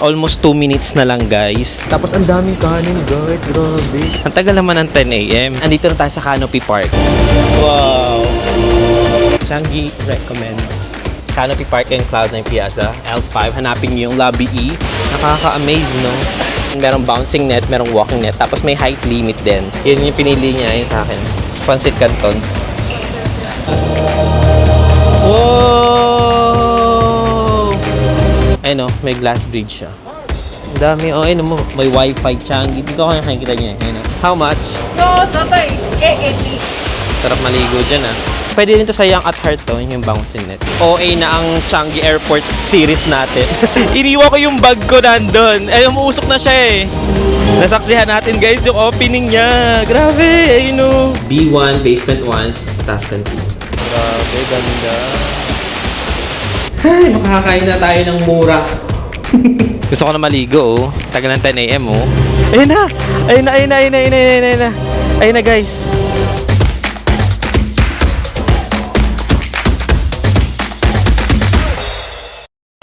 Almost 2 minutes na lang, guys. Tapos ang daming kanin, guys. Grabe. Ang tagal naman ng 10 a.m. Andito na tayo sa Canopy Park. Wow. Changi recommends Canopy Park and Cloud9 Piazza, L5. Hanapin niyo yung Lobby E. Nakaka-amaze, no? Merong bouncing net, merong walking net. Tapos may height limit din. Yun yung pinili niya yun sa akin. Pancit Canton. Wow! Ayun, no? May glass bridge siya. Ang dami. Oh, ayun mo. May wifi, Changi. Dito ko nakikita niya. Ayun, no? How much? No, total is 880. Sarap maligo dyan, ah. Pwede rin to sa Young at Heart to, yung bouncing net. OA na ang Changi Airport series natin. Iniwan ko yung bag ko nandun. Ay, umuusok na siya eh. Nasaksihan natin guys yung opening niya. Grabe, ayun o. B1, Basement 1, Staff Canteen. Grabe, ganda. Ay, makakain na tayo ng mura. Gusto ko na maligo oh. Tagal ng 10 a.m. oh. Ayun na! Ayun na, ayun na, ayun na, ayun na, ayun na. Ayun na guys.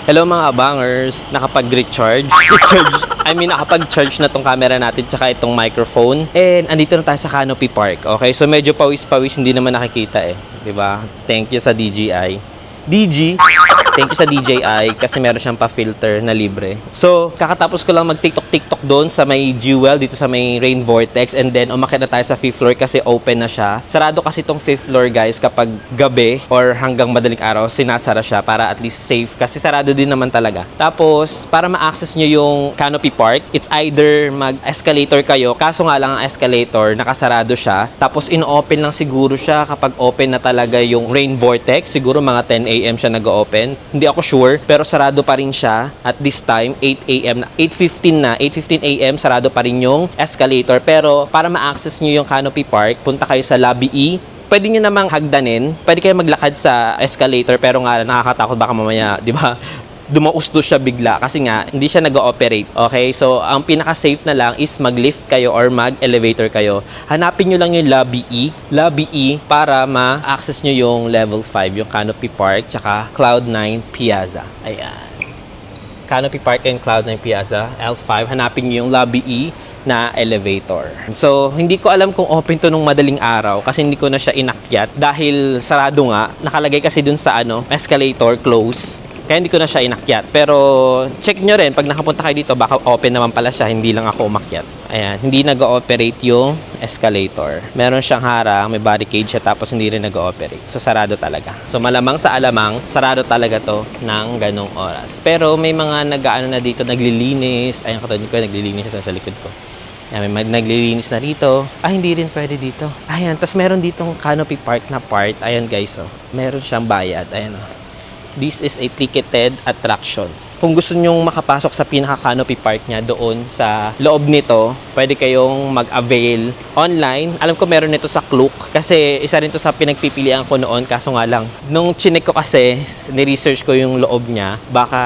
Hello mga abangers, nakapag-recharge. Nakapag-charge na tong camera natin tsaka itong microphone. And andito na tayo sa Canopy Park. Okay, so medyo pawis-pawis, hindi naman nakikita eh. 'Di ba? Thank you sa DJI. Thank you sa DJI kasi meron siyang pa-filter na libre. So, kakatapos ko lang mag-TikTok doon sa may Jewel, dito sa may Rain Vortex. And then, umakyat na tayo sa 5th floor kasi open na siya. Sarado kasi itong 5th floor, guys, kapag gabi or hanggang madaling araw, sinasara siya para at least safe. Kasi sarado din naman talaga. Tapos, para ma-access nyo yung Canopy Park, it's either mag-escalator kayo. Kaso nga lang ang escalator, nakasarado siya. Tapos, in-open lang siguro siya kapag open na talaga yung Rain Vortex. Siguro mga 10 a.m. siya nag-open. Hindi ako sure, pero sarado pa rin siya at this time, 8 a.m. 8:15 a.m. sarado pa rin yung escalator. Pero para ma-access nyo yung Canopy Park, punta kayo sa Lobby E. Pwede nyo namang hagdanin. Pwede kayo maglakad sa escalator, pero nga nakakatakot baka mamaya, di ba? Dumaustos siya bigla kasi nga hindi siya nag-ooperate. Okay? So, ang pinaka-safe na lang is mag-lift kayo or mag-elevator kayo. Hanapin nyo lang yung Lobby E para ma-access nyo yung level 5, yung Canopy Park, tsaka Cloud9 Piazza. Ayan. Canopy Park and Cloud9 Piazza, L5. Hanapin nyo yung Lobby E na elevator. So, hindi ko alam kung open to nung madaling araw kasi hindi ko na siya inakyat dahil sarado nga. Nakalagay kasi dun sa escalator, close. Kaya hindi ko na siya inakyat. Pero check nyo rin, pag nakapunta kayo dito, baka open naman pala siya, hindi lang ako umakyat. Ayan, hindi nag-ooperate yung escalator. Meron siyang harang, may barricade siya, tapos hindi rin nag-ooperate. So, sarado talaga. So, malamang sa alamang, sarado talaga to ng ganong oras. Pero may mga nag-ano na dito, naglilinis. Ayan, katulad ko, naglilinis siya sa likod ko. Ayan, may naglilinis na rito. Hindi rin pwede dito. Ayan, tapos meron ditong Canopy Park na part. Ayan guys, oh. Meron siyang bayad. Ayan, oh. This is a ticketed attraction. Kung gusto nyong makapasok sa pinaka-Canopy Park niya doon sa loob nito, pwede kayong mag-avail online. Alam ko meron nito sa Klook kasi isa rin to sa pinagpipilian ko noon. Kaso nga lang, nung chinek ko kasi, ni-research ko yung loob niya, baka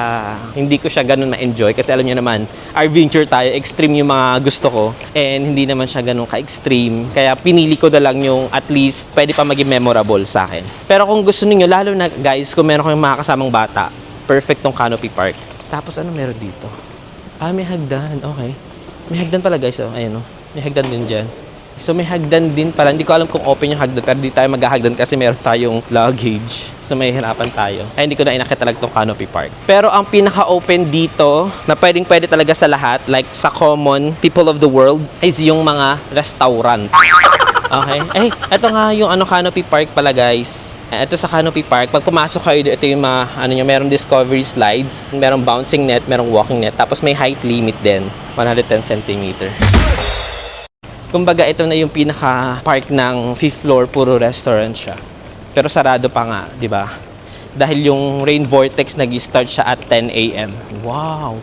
hindi ko siya ganun na-enjoy kasi alam niyo naman, adventure tayo, extreme yung mga gusto ko and hindi naman siya ganun ka-extreme. Kaya pinili ko na lang yung at least pwede pa maging memorable sa akin. Pero kung gusto niyo lalo na guys, kung meron kayong mga kasamang bata, perfect tong Canopy Park. Tapos ano meron dito? May hagdan. Okay. May hagdan pala guys. Oh. Ayan oh. May hagdan din dyan. So may hagdan din pala. Hindi ko alam kung open yung hagdan. Pero di tayo maghahagdan kasi meron tayong luggage. So may hirapan tayo. Ay hindi ko na inakit talaga tong Canopy Park. Pero ang pinaka-open dito na pwede talaga sa lahat, like sa common people of the world, is yung mga restaurant. Okay. Ito nga yung Canopy Park pala guys. Ito sa Canopy Park, pag pumasok kayo, ito yung merong discovery slides, merong bouncing net, merong walking net, tapos may height limit din, 110 cm. Kumbaga, ito na yung pinaka-park ng 5th floor, puro restaurant siya. Pero sarado pa nga, di ba? Dahil yung Rain Vortex nag-start siya at 10 a.m. Wow!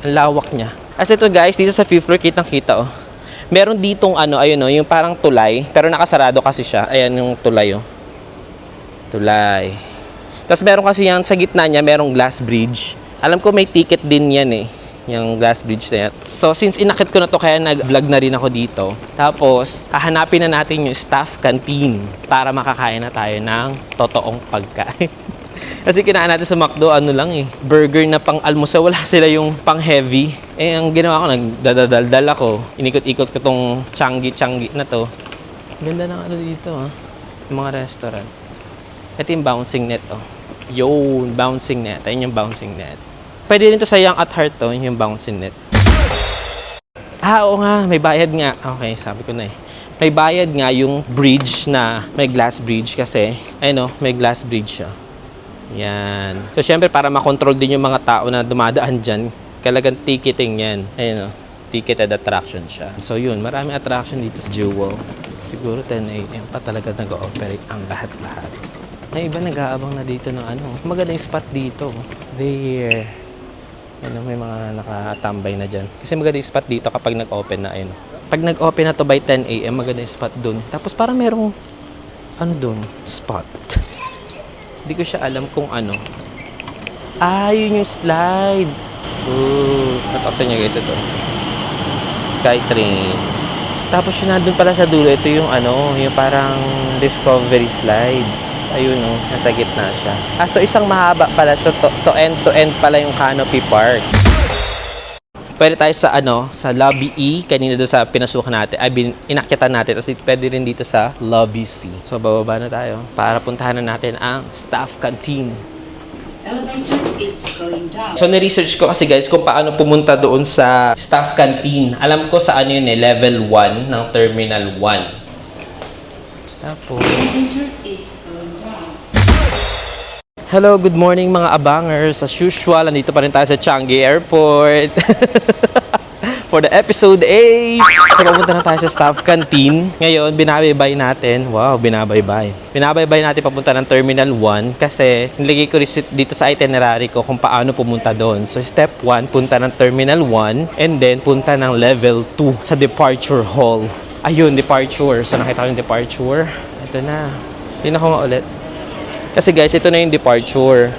Ang lawak niya. As ito guys, dito sa 5th floor, kitang-kita oh. Meron ditong ayun yung parang tulay, pero nakasarado kasi siya. Ayan yung tulay oh. Tulay. Tapos meron kasi yan, sa gitna niya, merong glass bridge. Alam ko may ticket din yan eh. Yung glass bridge na yan. So, since inakit ko na to, kaya nag-vlog na rin ako dito. Tapos, hahanapin na natin yung staff canteen para makakain na tayo ng totoong pagkain. Kasi kinain natin sa McDo, ano lang eh, burger na pang almusal, wala sila yung pang heavy. Eh, ang ginawa ko, nagdadaldal ako. Inikot-ikot ko tong Changi na to. Ganda ng ano dito, ha? Yung mga restaurant. Ito yung bouncing net, oh. Yun, bouncing net. Ayun yung bouncing net. Pwede rin to sa Young at Heart, to, yung bouncing net. Ah, oo nga, may bayad nga. Okay, sabi ko na eh. May bayad nga yung bridge na may glass bridge kasi, ayun, oh, may glass bridge siya. Yan. So, syempre, para makontrol din yung mga tao na dumadaan dyan, kailangan ticketing yan. Ayun, oh, ticketed attraction siya. So, yun, maraming attraction dito sa Jewel. Siguro 10 a.m. pa talaga nag-ooperate ang lahat-lahat. May iba nag-aabang na dito ng ano. Maganda yung spot dito. There. Ayun, may mga nakatambay na dyan. Kasi maganda yung spot dito kapag nag-open na. Ayun. Pag nag-open na to by 10 a.m., maganda yung spot dun. Tapos parang merong, ano dun, spot. Hindi ko siya alam kung ano. Ah, yun yung slide. Ooh, natakasan nyo guys ito. Skytrain. Tapos yun nandun pala sa dulo, ito yung ano, yung parang discovery slides. Ayun oh, nasa gitna siya. Ah, so isang mahaba pala siya. So end-to-end pala yung Canopy Park. Pwede tayo sa ano, sa Lobby E, kanina doon sa pinasukan natin, inakyatan natin. Tapos pwede rin dito sa Lobby C. So bababa na tayo para puntahan na natin ang staff canteen. Elevator is going down. So ni-research ko kasi guys kung paano pumunta doon sa staff canteen. Alam ko sa ano yun eh, level 1 ng Terminal 1. Tapos... Elevator is going down. Hello, good morning mga abangers. As usual, nandito pa rin tayo sa Changi Airport. For the episode 8. So, pumunta na tayo sa staff canteen. Ngayon, binabaybay natin. Wow, binabaybay. Binabaybay natin papunta ng Terminal 1 kasi nilagay ko dito sa itinerary ko kung paano pumunta doon. So, step 1, punta ng Terminal 1 and then punta ng level 2 sa departure hall. Ayun, departure. So, nakita ko yung departure. Ito na. Tingnan ko nga ulit. Kasi guys, ito na yung departure.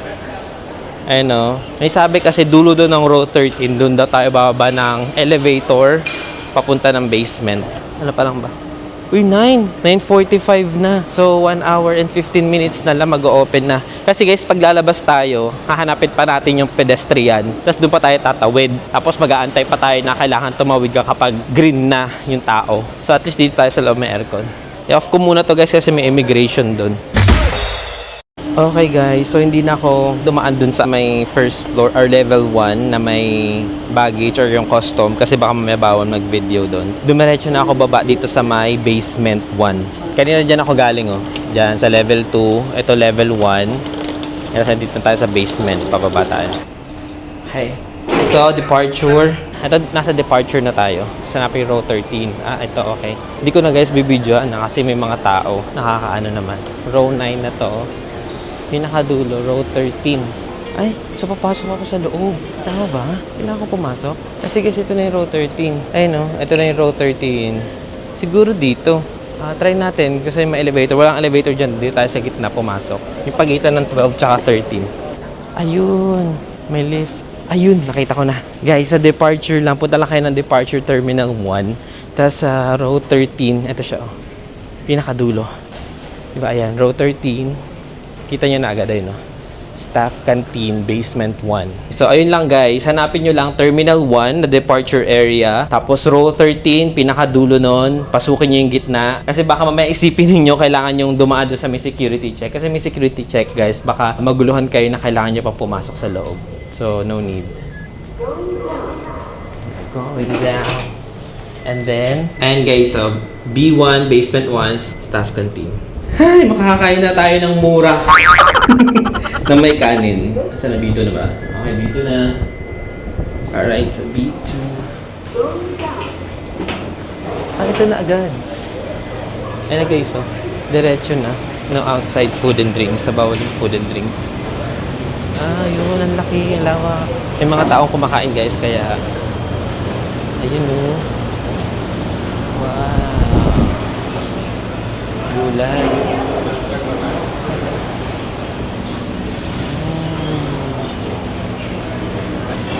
Ayun o. May sabi kasi dulo doon ng row 13. Doon daw tayo bababa ng elevator papunta ng basement. Ano pa lang ba? Uy, 9:45 na. So, 1 hour and 15 minutes na lang mag-open na. Kasi guys, pag lalabas tayo, hahanapin pa natin yung pedestrian. Tapos doon pa tayo tatawid. Tapos mag-aantay pa tayo na kailangan tumawid ka kapag green na yung tao. So, at least dito tayo sa loob may aircon. I-off ko muna to guys kasi may immigration doon. Okay guys, so hindi na ako dumaan dun sa may first floor or level 1 na may baggage or yung custom kasi baka mamaya bawal mag-video dun. Dumiretso na ako baba dito sa may basement 1. Kanina dyan ako galing oh. Dyan sa level 2, ito level 1. Kaya dito tayo sa basement, pababa tayo. Hey. So, departure. Ito, nasa departure na tayo. Sanapin row 13. Ah, ito okay. Hindi ko na guys bibidyoan na kasi may mga tao. Nakakaano naman. Row 9 na to. Pinakadulo, row 13. Ay, so papasok ako sa loob. Tama ba? Kailangan ko pumasok? Kasi ito na yung row 13. Ay no, ito na yung row 13. Siguro dito. Try natin kasi may elevator. Walang elevator dyan. Dito tayo sa gitna pumasok. Yung pagitan ng 12 tsaka 13. Ayun, may lift. Ayun, nakita ko na. Guys, sa departure lang. Punta lang kayo ng departure terminal 1. Tapos sa row 13, ito siya. Oh. Pinakadulo. Diba, ayan, row 13. Kita nyo na agad ay, no? Staff Canteen, Basement 1. So, ayun lang guys. Hanapin nyo lang Terminal 1 na departure area. Tapos, row 13, pinakadulo nun. Pasukin nyo yung gitna. Kasi baka mamaya isipin ninyo, kailangan yung dumaan doon sa may security check. Kasi may security check, guys. Baka maguluhan kayo na kailangan nyo pang pumasok sa loob. So, no need. Going down. And then, and guys, so, B1, Basement 1, Staff Canteen. Ay, makakakain na tayo ng mura. Na may kanin. Saan na? B2 na ba? Okay, dito na. Alright, sa B2. Ah, ito na agad. Ay na guys, oh. Diretso na. No outside food and drinks. Sa bawal yung food and drinks. Ah, yun. Ang laki. Ang lawak. May mga taong kumakain guys, kaya... Ayun, oh. Wow. Gulay.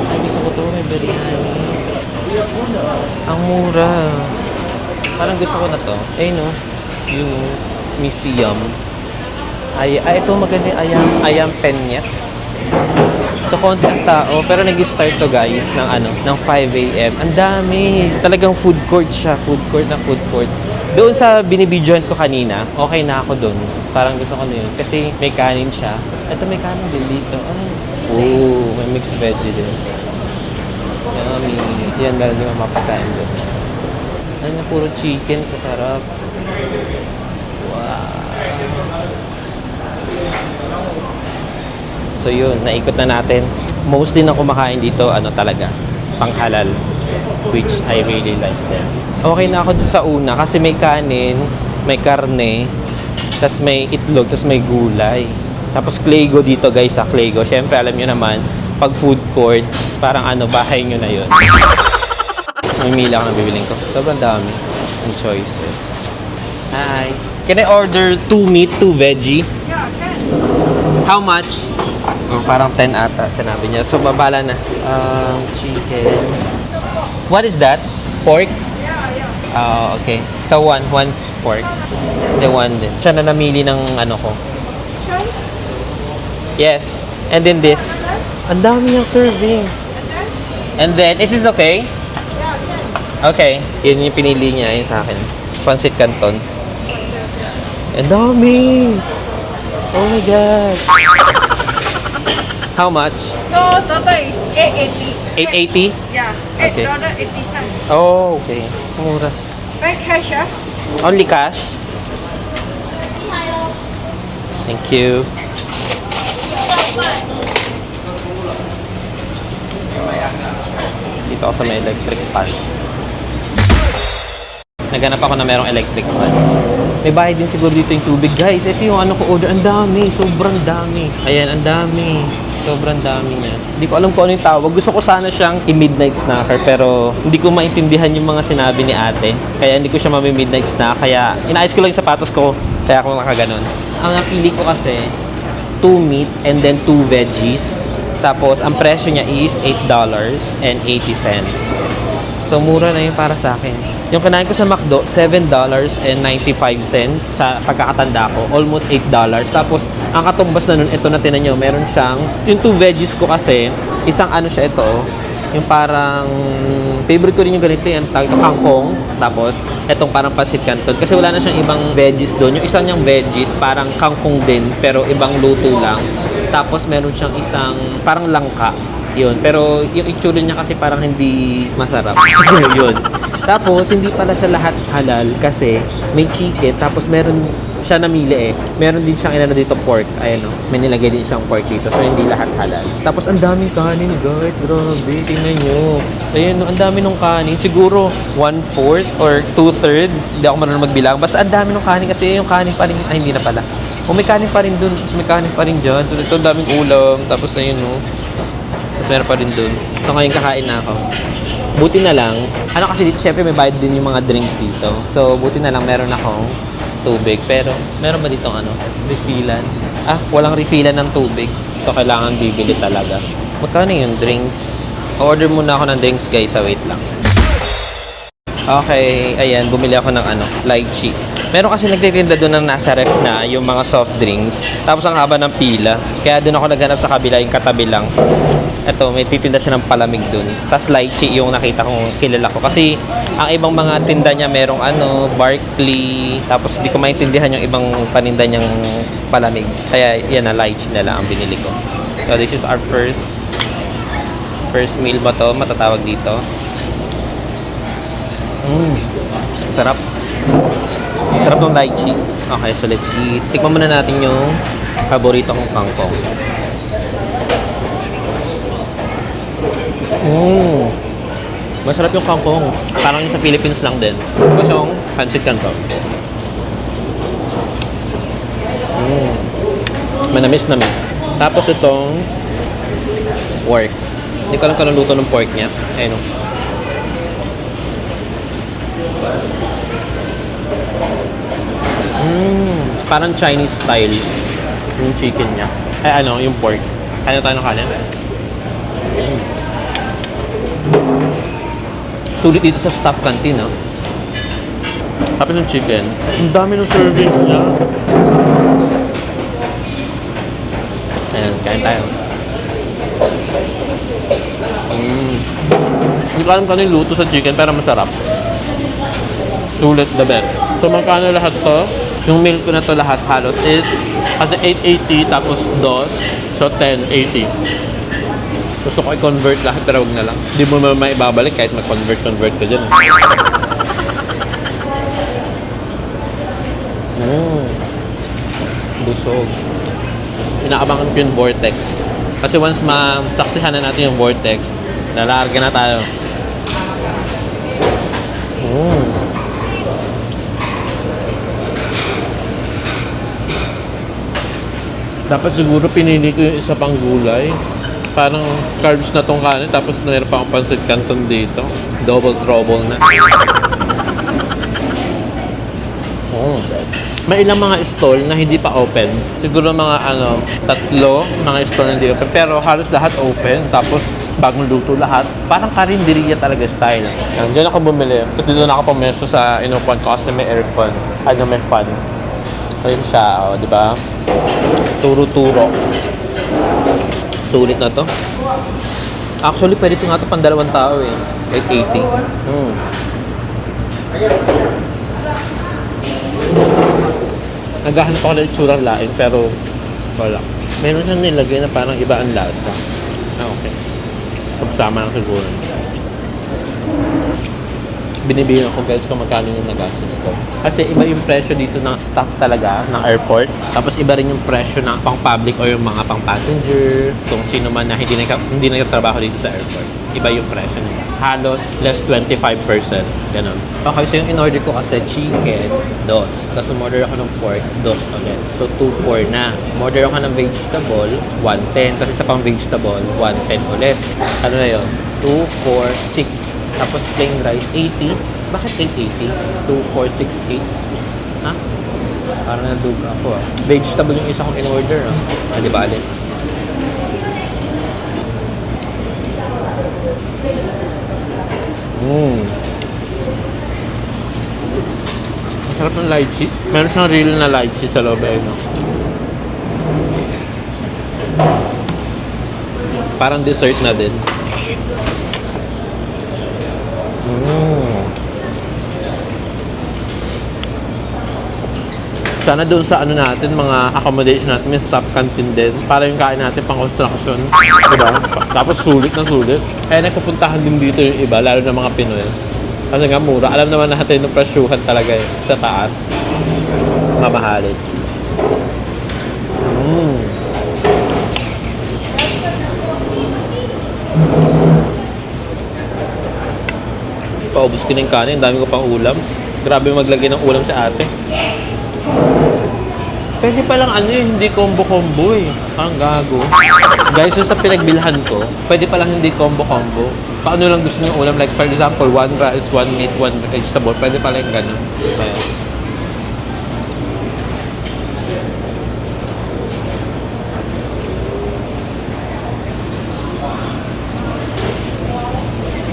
Ay, gusto ko ito. May biryani. Ang mura. Parang gusto ko na to. Eh, no? Yung museum. Ito maganda yung ayam penyet. So, konti ang tao, pero nag-start to guys ng 5 a.m. Ang dami. Talagang food court siya. Food court na food court. Doon sa binibidyohan ko kanina, okay na ako doon. Parang gusto ko na yun. Kasi may kanin siya. Ito may kanin din dito. Oh, may mixed veggie din. Yummy. Yan, meron din mapakain doon. Ano na, puro chicken sa sarap. Wow. So yun, naikot na natin. Mostly na kumakain dito, talaga, panghalal. Which I really like them. Okay na ako dun sa una kasi may kanin, may karne, tas may itlog, tas may gulay. Tapos Claygo dito guys sa Claygo. Syempre alam nyo naman, pag food court, parang bahay nyo na yun. Mamimili ako ng bibiling ko. Sobrang dami ng choices. Hi! Can I order 2 meat, 2 veggie? Yeah, can. How much? Parang 10 ata, sinabi niya. So, babala na. Chicken. What is that? Pork? Yeah. Okay. So, one pork. The one din. Siya na namili ng ko. Yes. And then this. Ang dami niyang serving. And then, is this okay? Yeah, can. Okay. Yun yung pinili niya, yun sa akin. Pancit Canton. Ang dami! Oh my God! How much? So, total is 880. 880? Yeah, Okay. $8.80. Oh, okay. Mura. By cash, ah? Only cash? Thank you. Dito ako sa may electric fan. Naghanap ako na merong electric fan. May bahay din siguro dito yung tubig. Guys, ito yung ko order. Ang dami. Sobrang dami. Ayan, ang dami. Sobrang dami niya. Hindi ko alam kung ano yung tawag. Gusto ko sana siyang i-midnight snacker pero hindi ko maintindihan yung mga sinabi ni ate. Kaya hindi ko siya mami-midnight snack. Kaya inaayos ko lang yung sapatos ko. Kaya ako nakaganon. Ang napili ko kasi 2 meat and then 2 veggies. Tapos ang presyo niya is $8.80. So mura na yun para sa akin. Yung kinain ko sa McDo, $7.95 sa pagkakatanda ko. Almost $8. Tapos, ang katumbas na nun, ito na tinan nyo, meron siyang, yung 2 veggies ko kasi, isang siya ito, yung parang, favorite ko rin yung ganito yan, kangkong. Tapos, itong parang pancit canton. Kasi wala na siyang ibang veggies doon. Yung isang niyang veggies, parang kangkong din, pero ibang luto lang. Tapos, meron siyang isang, parang langka. Yun. Pero, yung itsura niya kasi parang hindi masarap. Yun. Tapos, hindi pala siya lahat halal kasi may chicken, tapos meron siya namili Meron din siyang dito pork. Ayan may nilagay din siyang pork dito. So, hindi lahat halal. Tapos, ang daming kanin, guys. Grabe, tingnan nyo. Ayan, ang dami ng kanin. Siguro, 1/4 or 2/3. Hindi ako marunong magbilang. Basta, ang dami ng kanin kasi yung kanin pa rin. Ay, hindi na pala. May kanin pa rin dun. Tapos, may kanin pa rin dyan. So, ito, daming ulam. Tapos, ayun, Tapos, meron pa rin dun. So, ngayon kakain na ako. Buti na lang, kasi dito syempre may bayad din yung mga drinks dito. So, buti na lang meron akong tubig. Pero, meron ba ditong refillan? Walang refillan ng tubig. So, kailangan bibili talaga. Magkano yung drinks? Order muna ako ng drinks guys, wait lang. Okay, ayan, bumili ako ng lychee. Meron kasi nagtitinda doon ng nasa ref na yung mga soft drinks. Tapos ang haba ng pila. Kaya doon ako naghanap sa kabila, yung katabi lang. Ito, may titinda siya ng palamig doon. Tapos lychee yung nakita kong kilala ko. Kasi ang ibang mga tinda niya merong Barkley. Tapos hindi ko maintindihan yung ibang paninda niyang palamig. Kaya yan na, lychee na lang ang binili ko. So this is our first meal ba to? Matatawag dito. Sarap. Sarap ng lychee. Okay, so let's eat. Tikman muna natin yung paborito kong kangkong. Masarap yung kangkong. Parang yung sa Philippines lang din. Tapos yung pancit canton. Manamis-namis. Tapos itong pork. Hindi ko alam kung anong luto ng pork niya. Ayun. Parang Chinese style yung chicken niya. Yung pork. Kaya tayo ng kanin. Sulit dito sa staff canteen, Tapos yung chicken. Ang dami ng servings niya. Kain tayo. Hindi ko alam kano yung luto sa chicken pero masarap. Sulit the best. So magkano lahat to? Yung meal ko na to lahat halos is kasi 880 tapos 2. So 1080. Gusto ko i-convert lahat pero wag na lang. Hindi mo maibabalik kahit mag-convert ka dyan. Busog. Inaabangan ko yung vortex. Kasi once masaksihan na natin yung vortex, lalarga na tayo. Dapat siguro pinili ko yung isa pang gulay. Parang carbs na tong kanin, tapos mayroon pa akong pancit canton dito. Double trouble na. May ilang mga stall na hindi pa open. Siguro mga 3 mga stall na hindi open. Pero halos lahat open. Tapos bagong luto lahat. Parang karinderiya talaga style. Diyan ako bumili. Tapos dito na ako pumesto sa inupuan ko kasi may aircon. May fan. Ayun siya, di ba? Turo-turo. Sulit na to. Actually, pwede ito nga ito pang 2 tao eh. 880. Naghahanap ako ng itsurang lain pero wala. Meron siyang nilagay na parang iba ang lasa. Okay. Pagsama lang siguro. Binibilang ko guys kung magkano yung nagastos ko. Kasi iba yung presyo dito ng staff talaga ng airport. Tapos iba rin yung presyo ng pang public o yung mga pang passenger. Kung sino man na hindi nagtatrabaho dito sa airport. Iba yung presyo nila. Halos less 25%. Ganun. Okay, so yung in-order ko kasi chicken, 2. Tapos umorder ako ng pork, 2 ulit. So 2-4 na. Umorder ako ng vegetable, 110. Tapos isa pang vegetable, 110 ulit. Ano na yun? 2, 4, 6. Tapos plain rice, 80. Bakit 880? 2, 4, 6, 8. Ha? Parang naduga ako ah. Vegetable yung isa kong in-order ah. Di ba alin? Masarap ng lychee. Meron siyang real na lychee sa loob eh, no? Parang dessert na din. Sana doon sa natin, mga accommodation natin, may staff canteen din. Para yung kain natin pang construction. Diba? Tapos sulit na sulit. Kaya nagpupuntahan din dito yung iba, lalo na mga Pinoy. Kasi nga mura. Alam naman natin yung presyuhan talaga eh, sa taas. Mamahalin. Paubos ko na yung kanin, dami ko pang ulam. Grabe maglagay ng ulam sa ate. Pwede palang hindi combo-combo eh. Ang gago. Guys, so sa pinagbilhan ko, pwede palang hindi combo-combo. Paano lang gusto nyo ulam? Like for example, 1 rice, 1 meat, 1 vegetable. Pwede palang ganun. Ayan.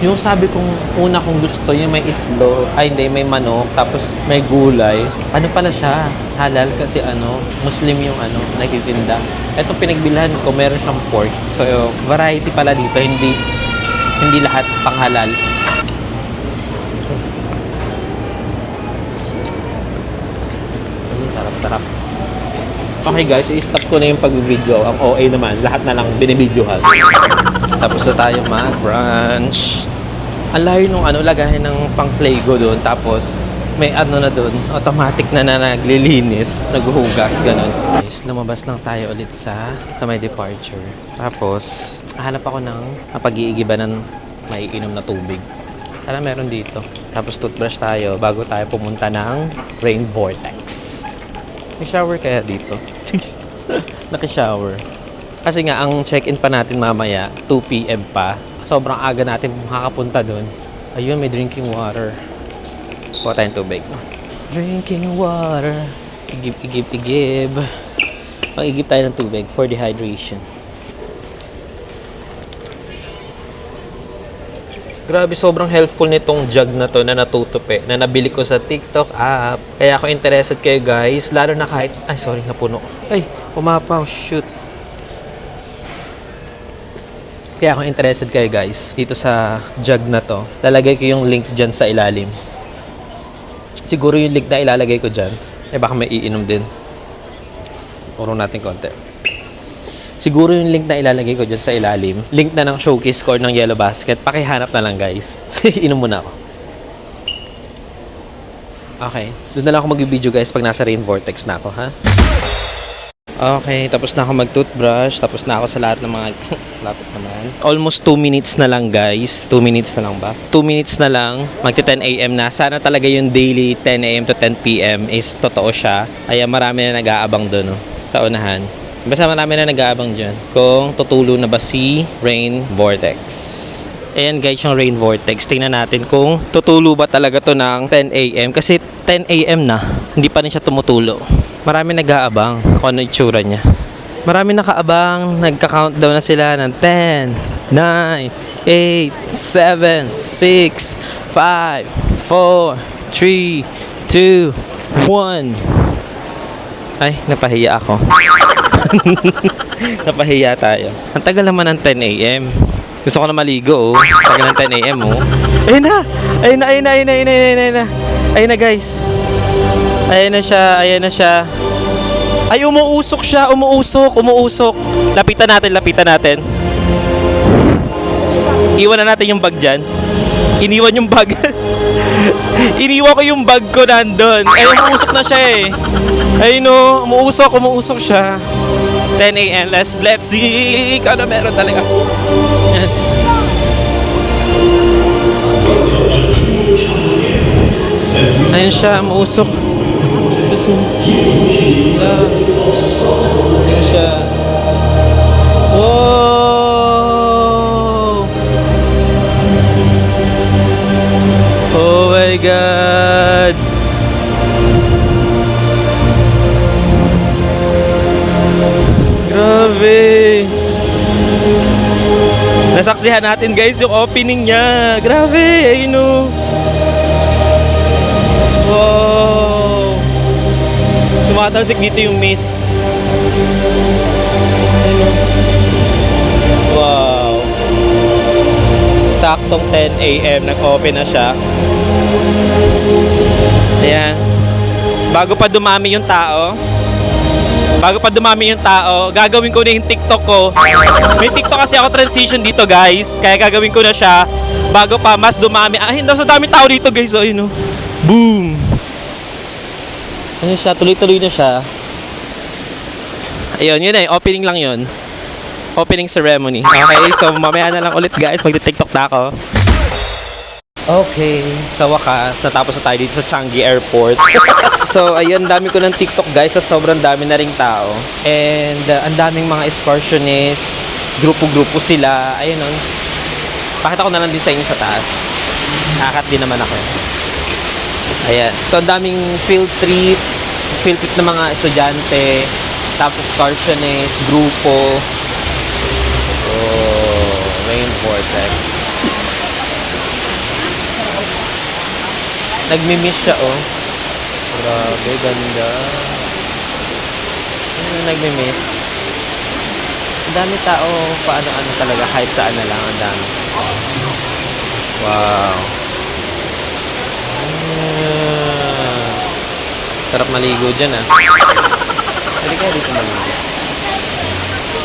Yung sabi kong una kong gusto, yung may itlog, may manok, tapos may gulay. Ano pala siya? Halal kasi Muslim yung nagtitinda. Ito pinagbilhan ko, meron siyang pork. So, variety pala dito, hindi lahat pang halal. Sarap-sarap. Okay guys, i-stop ko na yung pag-video. Ang OA naman, lahat na lang binibidyohan. Tapos na tayo mag-brunch. Ang layo nung lagahin ng pang-playgo doon. Tapos may na doon, automatic na naglilinis, naghuhugas, ganun. Guys, lumabas lang tayo ulit sa may departure. Tapos, hanap ako ng pag-iigiba ng maiinom na tubig. Sana meron dito. Tapos toothbrush tayo bago tayo pumunta ng Rain Vortex. May shower kaya dito? Naki-shower. Kasi nga, ang check-in pa natin mamaya, 2 PM pa. Sobrang aga natin makakapunta doon. Ayun, may drinking water. Kuha tayong tubig. Drinking water. Igib. Mag-igib tayo ng tubig for dehydration. Grabe, sobrang helpful nitong jug na to na natutupi, na nabili ko sa TikTok app. Kaya ako interested kayo guys, lalo na kahit, sorry, napuno. Ay, umapaw, shoot. Kaya kung interested kayo guys, dito sa jug na to, lalagay ko yung link dyan sa ilalim. Siguro yung link na ilalagay ko dyan, baka may iinom din. Puro natin konti. Siguro yung link na ilalagay ko dyan sa ilalim, link na ng showcase score ng Yellow Basket, pakihanap na lang guys. Inom muna ako. Okay, doon na lang ako mag-video guys pag nasa Rain Vortex na ako, ha? Okay, tapos na ako mag-toothbrush, tapos na ako sa lahat ng mga lapit naman. Almost 2 minutes na lang guys. 2 minutes na lang ba? 2 minutes na lang, magti 10 AM na. Sana talaga yung daily 10 AM to 10 PM is totoo siya. Kaya marami na nag-aabang doon, no? Sa unahan. Basta marami na nag-aabang dyan kung tutulo na ba si Rain Vortex. Ayan guys, yung Rain Vortex. Tingnan natin kung tutulo ba talaga to ng 10 AM. Kasi 10 AM na, hindi pa rin siya tumutulo. Marami nag-aabang kung ano itsura niya. Marami nakaabang, nagka-countdown na sila ng 10, 9, 8, 7, 6, 5, 4, 3, 2, 1. Ay, napahiya ako. Napahiya tayo. Ang tagal naman ng 10 AM. Gusto ko na maligo, oh. Tagal ng 10 AM, oh. Ayun na! Ayun na, ayun na, ayun na, ayun na, ayun na. Ayun na, guys. Ayun na siya, ayun na siya. Ay, umuusok siya, umuusok, umuusok. Lapitan natin, lapitan natin. Iwan na natin yung bag dyan. Iniwan yung bag. Iniwan ko yung bag ko nandun. Ay, umuusok na siya eh. Ayun no, umuusok, umuusok siya. 10 AM, let's see. Ano meron talaga. Yan. Ayun siya, umuusok. Ayun siya. Wow! Oh my God! Grabe! Nasaksihan natin guys yung opening niya. Grabe! Ayun o. Wow! Tumatalsik dito yung mist. Wow! Saktong 10 AM nag-open na siya. Ayan. Bago pa dumami yung tao, gagawin ko na yung TikTok ko. May TikTok kasi ako transition dito guys. Kaya gagawin ko na siya bago pa mas dumami. Hindi sa dami tao dito guys. Oh, yun, oh. Boom! Ano siya? Tuloy-tuloy na siya. Ayun, yun eh. Opening lang yun. Opening ceremony. Okay, so mamaya na lang ulit guys. Magti-TikTok na ako. Okay, sa wakas, natapos na tayo dito sa Changi Airport. So, ayun, dami ko ng TikTok guys, sa sobrang dami na ring tao. And, ang daming mga excursionists, grupo-grupo sila. Ayun, no? Pakita ko na lang din sa inyo sa taas. Nakakat din naman ako. Ayan. So, ang daming field trip ng mga estudyante, tapos excursionists, grupo. Oh, Rain Vortex. Nagmi-miss siya, oh. Grabe, ganda. Nagmi-miss. Ang dami tao, paano-ano talaga, kahit saan na lang, ang dami. Wow. Sarap maligo dyan, ah. Hindi kaya dito maligo.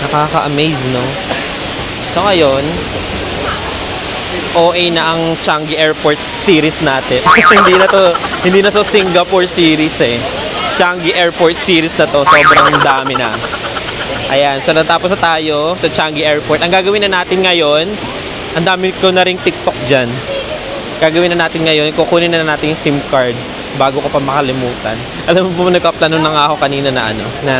Nakaka-amaze, no? So, ngayon, OA na ang Changi Airport series natin. hindi na to Singapore series eh. Changi Airport series na to. Sobrang dami na. Ayan, so natapos na tayo sa Changi Airport. Ang gagawin na natin ngayon, ang dami ko na ring TikTok dyan. Gagawin na natin ngayon, kukunin na natin yung SIM card bago ko pa makalimutan. Alam mo po, nagka-plano na nga ako kanina na na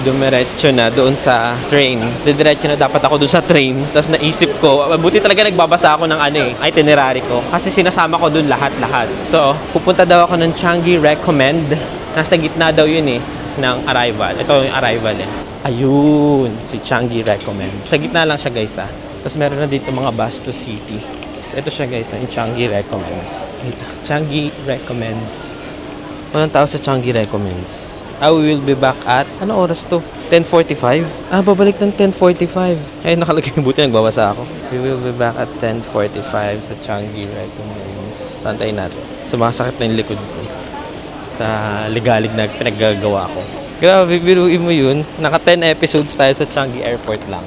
dumiretso na doon sa train. Didiretso na dapat ako doon sa train. Tapos naisip ko, buti talaga nagbabasa ako ng itinerary ko. Kasi sinasama ko doon lahat-lahat. So, pupunta daw ako ng Changi Recommend. Nasa gitna daw yun eh, ng arrival. Ito yung arrival eh. Ayun, si Changi Recommend. Sa gitna lang siya guys ah. Tapos meron na dito mga bus to city. Ito siya guys, yung Changi Recommends. Ito, Changi Recommends. Walang tao sa Changi Recommends. We will be back at, ano oras to? 10:45? Babalik ng 10:45. Ay, nakalagay yung buti, nagbabasa ako. We will be back at 10:45 sa Changi Recommends. Santayin natin. Sumasakit na yung likod ko sa ligalig na pinaggagawa ko. Grabe, biruin mo yun. Naka 10 episodes tayo sa Changi Airport lang.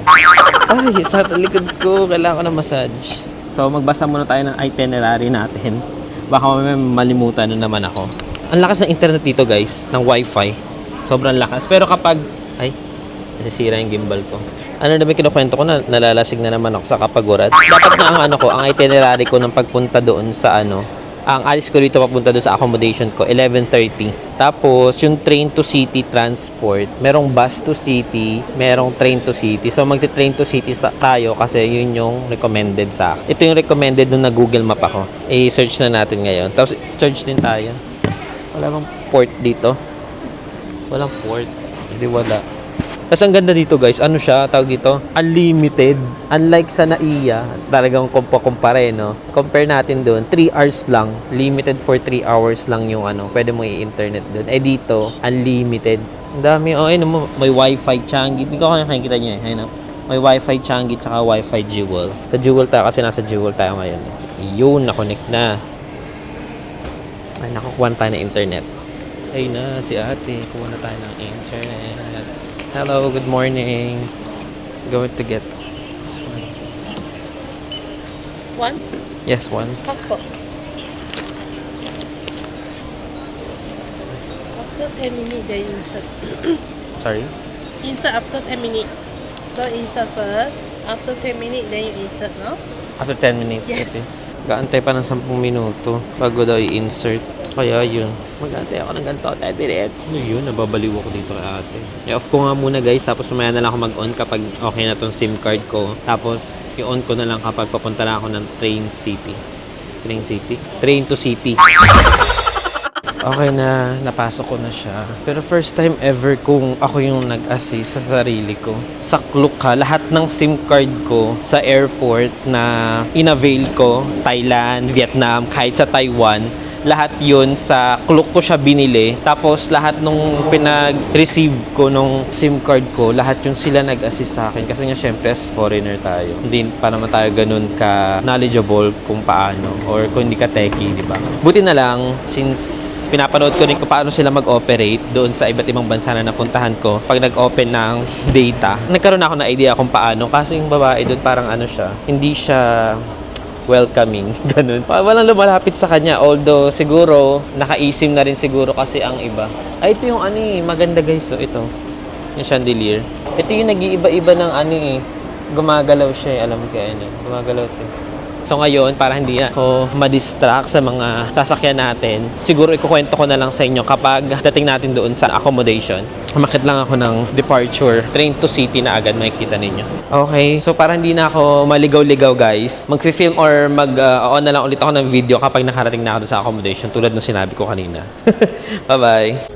Ay, sa likod ko. Kailangan ko ng massage. So, magbasa muna tayo ng itinerary natin. Baka mamaya malimutan na naman ako. Ang lakas ng internet dito, guys. Ng wifi. Sobrang lakas. Pero kapag... Ay, nasisira yung gimbal ko. Ano naman kinukwento ko na nalalasig na naman ako sa Kapagurat. Dapat nga ang ang itinerary ko ng pagpunta doon sa ang alis ko dito papunta doon sa accommodation ko, 11:30. Tapos, yung train to city transport, merong bus to city, merong train to city. So, magti-train to city tayo kasi yun yung recommended sa akin. Ito yung recommended nung na-Google Map ako. I-search na natin ngayon. Tapos, search din tayo. Wala bang port dito? Walang port. Hindi wala. Tapos ang ganda dito guys, ano siya, tawag dito? Unlimited. Unlike sa NAIA, talagang kumpare, no? Compare natin doon, 3 hours lang. Limited for 3 hours lang yung pwede mo i-internet doon. Dito, unlimited. Ang dami, may wifi Changi. Hindi ko kaya nakikita nyo may wifi Changi tsaka wifi Jewel. Sa Jewel tayo kasi nasa Jewel tayo ngayon. Yun, nakonect na. Ay, nakakuha tayo ng internet. Ay na, si ate. Kuha na tayo ng internet. Hello, good morning. Going to get this one. One? Yes, one. Passport. After 10 minutes, then insert. Sorry? Insert after 10 minutes. Don't insert first. After 10 minutes, then you insert, no? After 10 minutes. Yes. Okay. Gaantay pa ng 10 minuto bago daw i-insert. Kaya yun. Mag-antay ako ng ganito. 10 minutes. Ano yun? Nababaliw ako dito kay ate. I-off ko nga muna guys. Tapos mamaya na lang ako mag-on kapag okay na tong SIM card ko. Tapos i-on ko na lang kapag papunta na ako ng train city. Train to city. Okay na, napasok ko na siya. Pero first time ever kung ako yung nag-assist sa sarili ko. Sa Klook ha, lahat ng SIM card ko sa airport na in-avail ko, Thailand, Vietnam, kahit sa Taiwan, lahat yun sa Klook ko siya binili. Tapos lahat nung pinag-receive ko nung SIM card ko, lahat yung sila nag-assist sa akin. Kasi nga syempre as foreigner tayo. Hindi pa naman tayo ganun ka knowledgeable kung paano or kung hindi ka techie, di ba? Buti na lang, since pinapanood ko rin kung paano sila mag-operate doon sa iba't ibang bansa na napuntahan ko pag nag-open ng data, nagkaroon ako na idea kung paano. Kasi yung babae doon parang siya, hindi siya welcoming, ganun. Walang lumalapit sa kanya. Although, siguro, nakaisim na rin siguro kasi ang iba. Ay, ito yung maganda guys. So, ito. Yung chandelier. Ito yung nag-iiba-iba ng gumagalaw siya. Alam mo kaya gumagalaw ito. So ngayon, para hindi ako ma-distract sa mga sasakyan natin, siguro ikukwento ko na lang sa inyo kapag dating natin doon sa accommodation. Umakit lang ako ng departure, train to city na agad makikita ninyo. Okay, so para hindi na ako maligaw-ligaw guys, mag-film or on na lang ulit ako ng video kapag nakarating na ako doon sa accommodation tulad ng sinabi ko kanina. Bye-bye!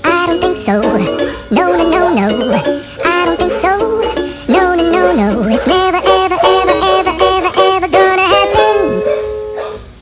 I don't think so. No, no, no, no.